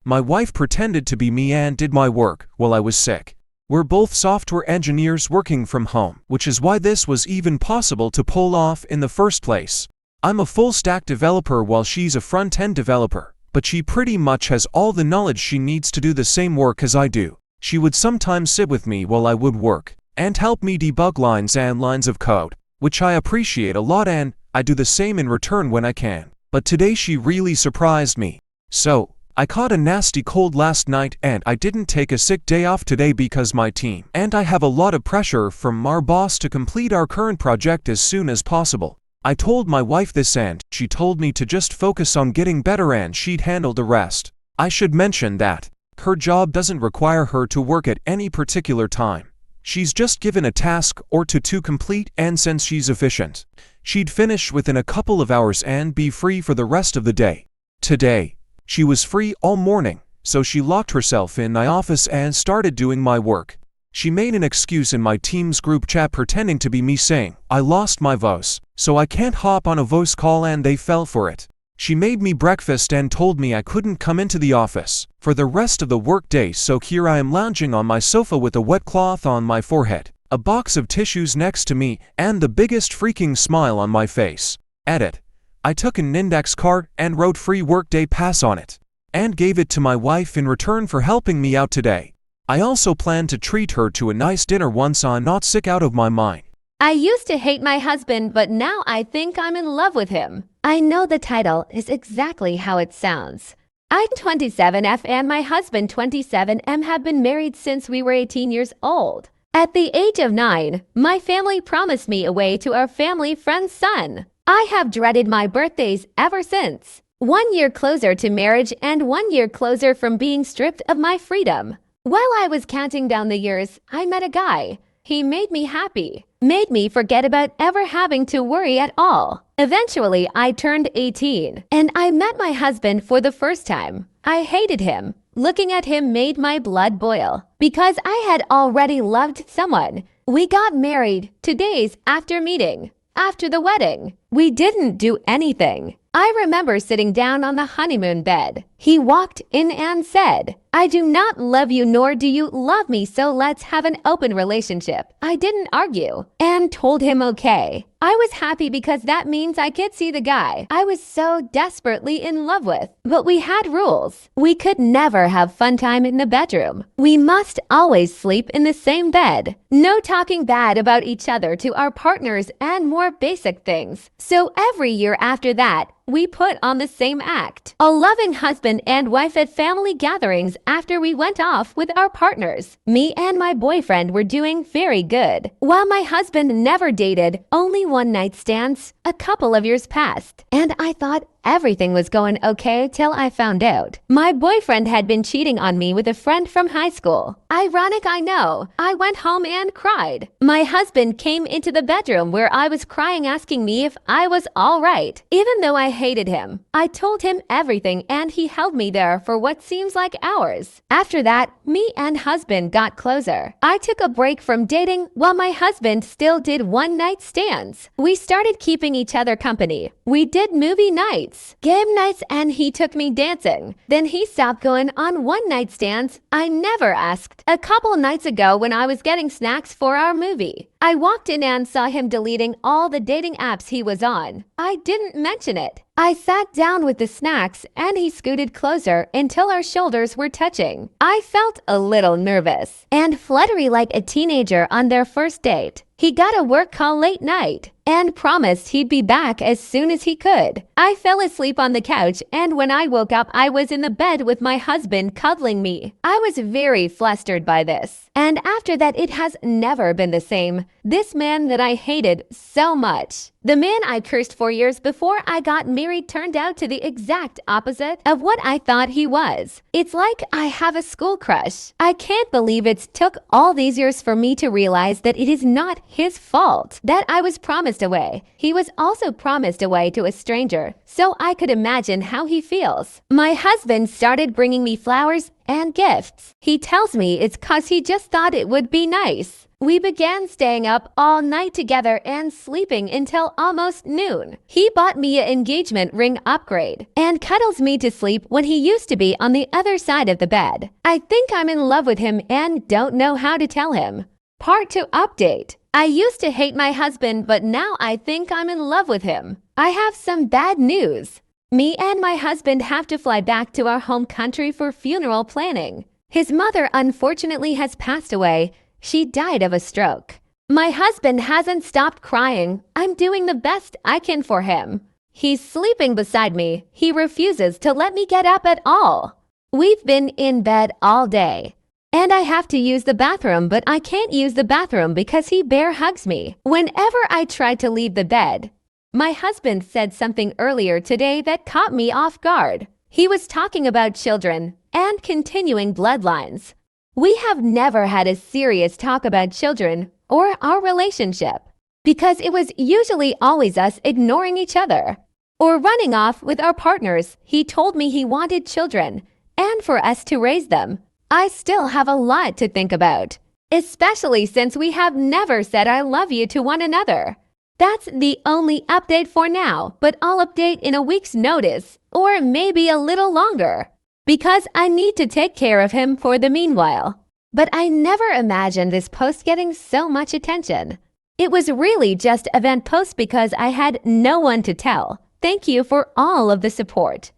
My wife pretended to be me and did my work while I was sick. We're both software engineers working from home, which is why this was even possible to pull off in the first place. I'm a full-stack developer while she's a front-end developer, but she pretty much has all the knowledge she needs to do the same work as I do. She would sometimes sit with me while I would work, and help me debug lines and lines of code, which I appreciate a lot, and I do the same in return when I can. But today she really surprised me. So, I caught a nasty cold last night and I didn't take a sick day off today because my team and I have a lot of pressure from our boss to complete our current project as soon as possible. I told my wife this and she told me to just focus on getting better and she'd handle the rest. I should mention that her job doesn't require her to work at any particular time. She's just given a task or two to complete, and since she's efficient, she'd finish within a couple of hours and be free for the rest of the day. Today, she was free all morning, so she locked herself in my office and started doing my work. She made an excuse in my team's group chat pretending to be me, saying, "I lost my voice, so I can't hop on a voice call," and they fell for it. She made me breakfast and told me I couldn't come into the office for the rest of the workday, so here I am lounging on my sofa with a wet cloth on my forehead, a box of tissues next to me, and the biggest freaking smile on my face. Edit. I took an index card and wrote "free workday pass" on it, and gave it to my wife in return for helping me out today. I also plan to treat her to a nice dinner once I'm not sick out of my mind. I used to hate my husband, but now I think I'm in love with him. I know the title is exactly how it sounds. I'm 27F and my husband 27M have been married since we were 18 years old. At the age of 9, my family promised me away to our family friend's son. I have dreaded my birthdays ever since. 1 year closer to marriage and 1 year closer from being stripped of my freedom. While I was counting down the years, I met a guy. He made me happy, made me forget about ever having to worry at all. Eventually, I turned 18, and I met my husband for the first time. I hated him. Looking at him made my blood boil, because I had already loved someone. We got married 2 days after meeting. After the wedding, we didn't do anything. I remember sitting down on the honeymoon bed. He walked in and said, "I do not love you, nor do you love me, so let's have an open relationship." I didn't argue and told him okay. I was happy because that means I could see the guy I was so desperately in love with. But we had rules. We could never have fun time in the bedroom. We must always sleep in the same bed. No talking bad about each other to our partners and more basic things. So every year after that, we put on the same act. A loving husband and wife at family gatherings after we went off with our partners. Me and my boyfriend were doing very good. While my husband never dated, only one-night stands, a couple of years passed, and I thought everything was going okay till I found out. My boyfriend had been cheating on me with a friend from high school. Ironic, I know. I went home and cried. My husband came into the bedroom where I was crying, asking me if I was all right. Even though I hated him, I told him everything and he held me there for what seems like hours. After that, me and husband got closer. I took a break from dating while my husband still did one-night stands. We started keeping each other company. We did movie nights, game nights, and he took me dancing. Then he stopped going on one-night stands. I never asked. A couple nights ago when I was getting snacks for our movie, I walked in and saw him deleting all the dating apps he was on. I didn't mention it. I sat down with the snacks and he scooted closer until our shoulders were touching. I felt a little nervous and fluttery like a teenager on their first date. He got a work call late night and promised he'd be back as soon as he could. I fell asleep on the couch, and when I woke up, I was in the bed with my husband cuddling me. I was very flustered by this, and after that, it has never been the same. This man that I hated so much, the man I cursed for years before I got married, turned out to the exact opposite of what I thought he was. It's like I have a school crush. I can't believe it took all these years for me to realize that it is not his fault that I was promised away. He was also promised away to a stranger, so I could imagine how he feels. My husband started bringing me flowers and gifts. He tells me it's 'cause he just thought it would be nice. We began staying up all night together and sleeping until almost noon. He bought me an engagement ring upgrade and cuddles me to sleep when he used to be on the other side of the bed. I think I'm in love with him and don't know how to tell him. Part 2 update. I used to hate my husband, but now I think I'm in love with him. I have some bad news. Me and my husband have to fly back to our home country for funeral planning. His mother unfortunately has passed away. She died of a stroke. My husband hasn't stopped crying. I'm doing the best I can for him. He's sleeping beside me. He refuses to let me get up at all. We've been in bed all day. And I have to use the bathroom, but I can't use the bathroom because he bear hugs me whenever I try to leave the bed. My husband said something earlier today that caught me off guard. He was talking about children and continuing bloodlines. We have never had a serious talk about children or our relationship because it was usually always us ignoring each other or running off with our partners. He told me he wanted children and for us to raise them. I still have a lot to think about, especially since we have never said I love you to one another. That's the only update for now, but I'll update in a week's notice or maybe a little longer because I need to take care of him for the meanwhile. But I never imagined this post getting so much attention. It was really just event post because I had no one to tell. Thank you for all of the support.